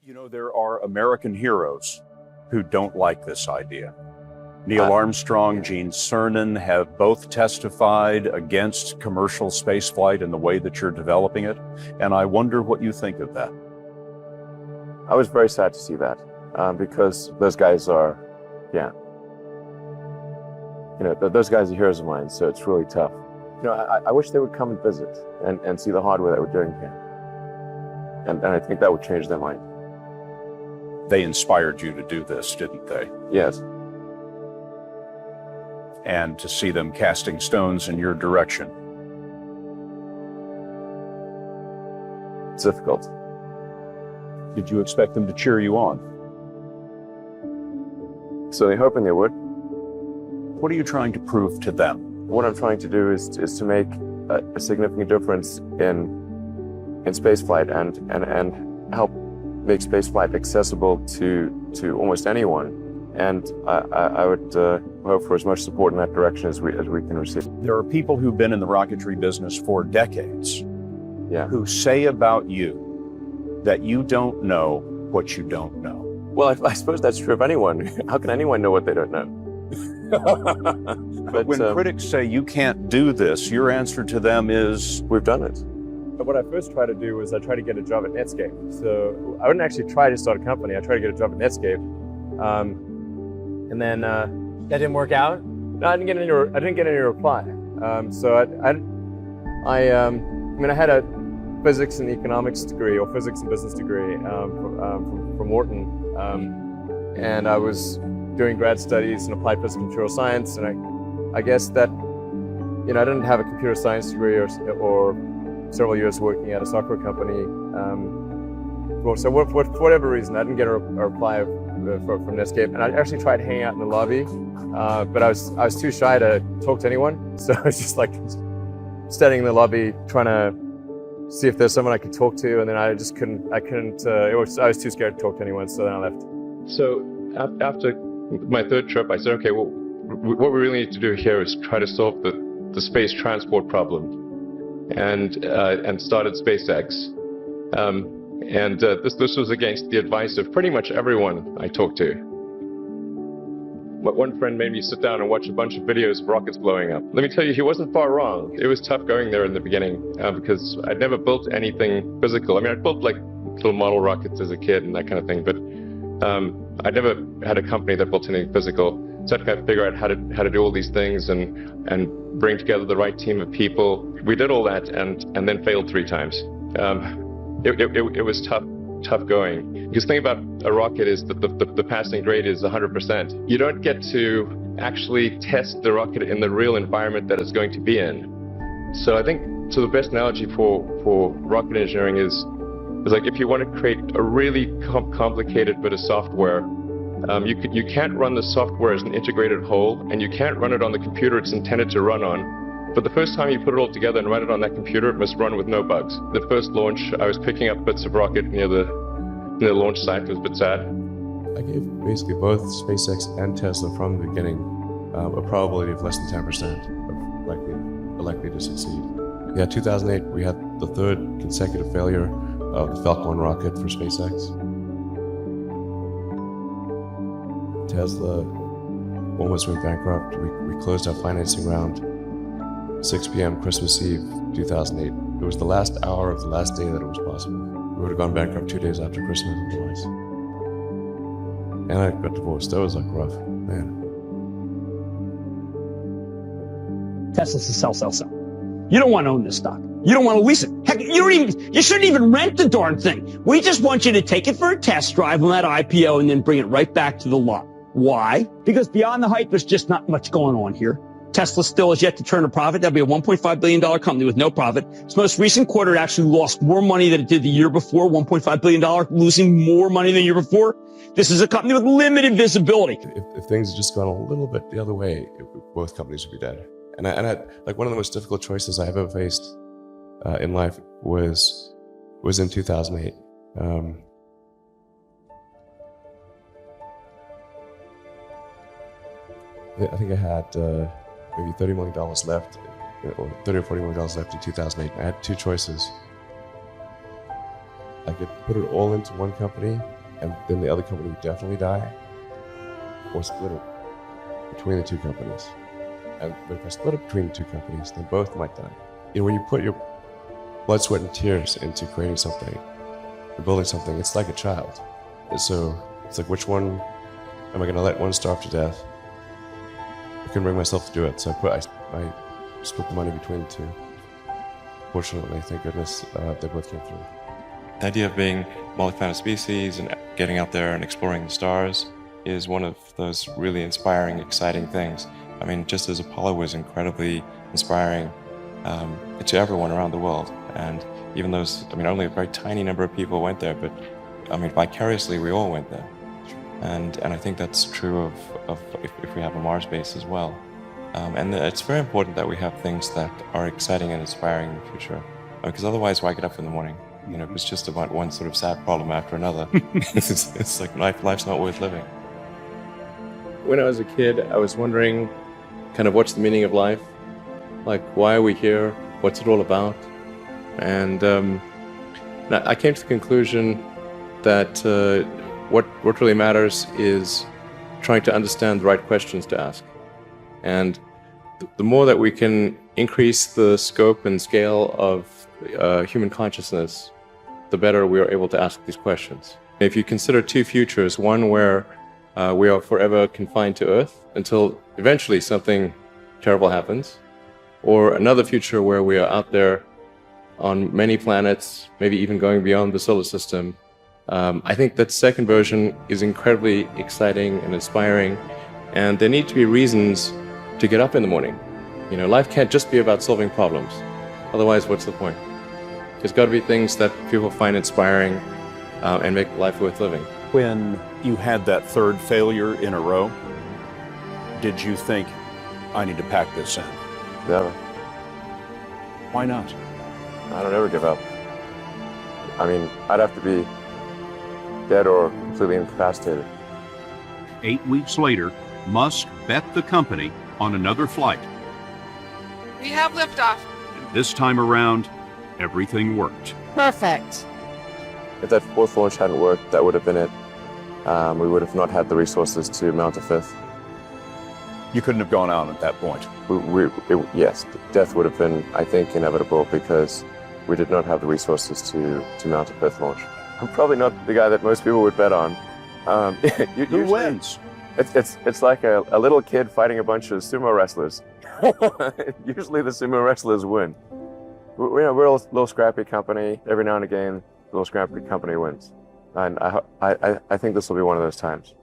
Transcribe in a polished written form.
You know, there are American heroes who don't like this idea. Neil Armstrong, Gene Cernan have both testified against commercial spaceflight and the way that you're developing it. And I wonder what you think of that. I was very sad to see that because those guys are, those guys are heroes of mine. So it's really tough. You know, I wish they would come and visit and see the hardware that we're doing here. And I think that would change their mind. They inspired you to do this, didn't they? Yes. And to see them casting stones in your direction. It's difficult. Did you expect them to cheer you on? So they're hoping they would. What are you trying to prove to them? What I'm trying to do is to make a significant difference in spaceflight and help make spaceflight accessible to almost anyone. And I would hope for as much support in that direction as we can receive. There are people who've been in the rocketry business for decades who say about you that you don't know what you don't know. Well, I suppose that's true of anyone. How can anyone know what they don't know? But when critics say you can't do this, your answer to them is, we've done it. What I first tried to do was I tried to get a job at Netscape. So I wouldn't actually try to start a company. I tried to get a job at Netscape. And then that didn't work out. No, I didn't get any reply. So I had a physics and economics degree or physics and business degree from Wharton, and I was doing grad studies in applied physics and material science. And I guess that I didn't have a computer science degree or several years working at a software company. So for whatever reason, I didn't get a reply from Netscape, and I actually tried hanging out in the lobby, but I was too shy to talk to anyone. So I was just like standing in the lobby trying to see if there's someone I could talk to, and then I just couldn't. I was too scared to talk to anyone, so then I left. So after my third trip, I said, okay, well, what we really need to do here is try to solve the space transport problem, and started SpaceX. This was against the advice of pretty much everyone I talked to. One friend made me sit down and watch a bunch of videos of rockets blowing up. Let me tell you, he wasn't far wrong. It was tough going there in the beginning because I'd never built anything physical. I mean, I built like little model rockets as a kid and that kind of thing, but I never had a company that built anything physical. So I had to figure out how to do all these things and bring together the right team of people. We did all that and then failed 3 times. It was tough going. Because the thing about a rocket is that the passing grade is 100%. You don't get to actually test the rocket in the real environment that it's going to be in. So I think the best analogy for rocket engineering is like if you want to create a really complicated bit of software, you can't run the software as an integrated whole, and you can't run it on the computer it's intended to run on. But the first time you put it all together and run it on that computer, it must run with no bugs. The first launch, I was picking up bits of rocket near the launch site. It was a bit sad. I gave basically both SpaceX and Tesla from the beginning a probability of less than 10% of likely to succeed. Yeah, 2008, we had the 3rd consecutive failure of the Falcon rocket for SpaceX. Tesla almost went bankrupt. We closed our financing round 6 p.m. Christmas Eve, 2008. It was the last hour of the last day that it was possible. We would have gone bankrupt 2 days after Christmas otherwise. And I got divorced. That was like rough, man. Tesla's a sell. You don't want to own this stock. You don't want to lease it. Heck, you shouldn't even rent the darn thing. We just want you to take it for a test drive on that IPO and then bring it right back to the lot. Why? Because beyond the hype, there's just not much going on here. Tesla still has yet to turn a profit. That'll be a $1.5 billion company with no profit. Its most recent quarter, it actually lost more money than it did the year before, $1.5 billion, losing more money than the year before. This is a company with limited visibility. If things had just gone a little bit the other way, both companies would be dead. And I like one of the most difficult choices I have ever faced in life was in 2008. I think I had maybe $30 million left, or $30 or $40 million left in 2008. I had 2 choices. I could put it all into one company, and then the other company would definitely die, or split it between the two companies. But if I split it between the two companies, then both might die. You know, when you put your blood, sweat, and tears into creating something, or building something, it's like a child. So it's like, which one am I going to let one starve to death? I couldn't bring myself to do it, so I split the money between the two. Fortunately, thank goodness, they both came through. The idea of being multi-planet species and getting out there and exploring the stars is one of those really inspiring, exciting things. I mean, just as Apollo was incredibly inspiring to everyone around the world. And even those, I mean, only a very tiny number of people went there, but I mean, vicariously, we all went there. And I think that's true of if we have a Mars base as well. And it's very important that we have things that are exciting and inspiring in the future. Because otherwise, why get up in the morning? You know, if it's just about one sort of sad problem after another, it's like life's not worth living. When I was a kid, I was wondering kind of what's the meaning of life? Like, why are we here? What's it all about? And I came to the conclusion that what really matters is trying to understand the right questions to ask. And the more that we can increase the scope and scale of human consciousness, the better we are able to ask these questions. If you consider two futures, one where we are forever confined to Earth until eventually something terrible happens, or another future where we are out there on many planets, maybe even going beyond the solar system, I think that second version is incredibly exciting and inspiring, and there need to be reasons to get up in the morning. You know, life can't just be about solving problems. Otherwise, what's the point? There's got to be things that people find inspiring and make life worth living. When you had that third failure in a row, did you think, I need to pack this in? Never. Why not? I don't ever give up. I mean, I'd have to be dead or completely incapacitated. 8 weeks later, Musk bet the company on another flight. We have liftoff. And this time around, everything worked. Perfect. If that fourth launch hadn't worked, that would have been it. We would have not had the resources to mount a fifth. You couldn't have gone out at that point. Yes, death would have been, I think, inevitable because we did not have the resources to mount a fifth launch. I'm probably not the guy that most people would bet on. Who wins? It's like a little kid fighting a bunch of sumo wrestlers. Usually the sumo wrestlers win. We're a little scrappy company. Every now and again, a little scrappy company wins. And I think this will be one of those times.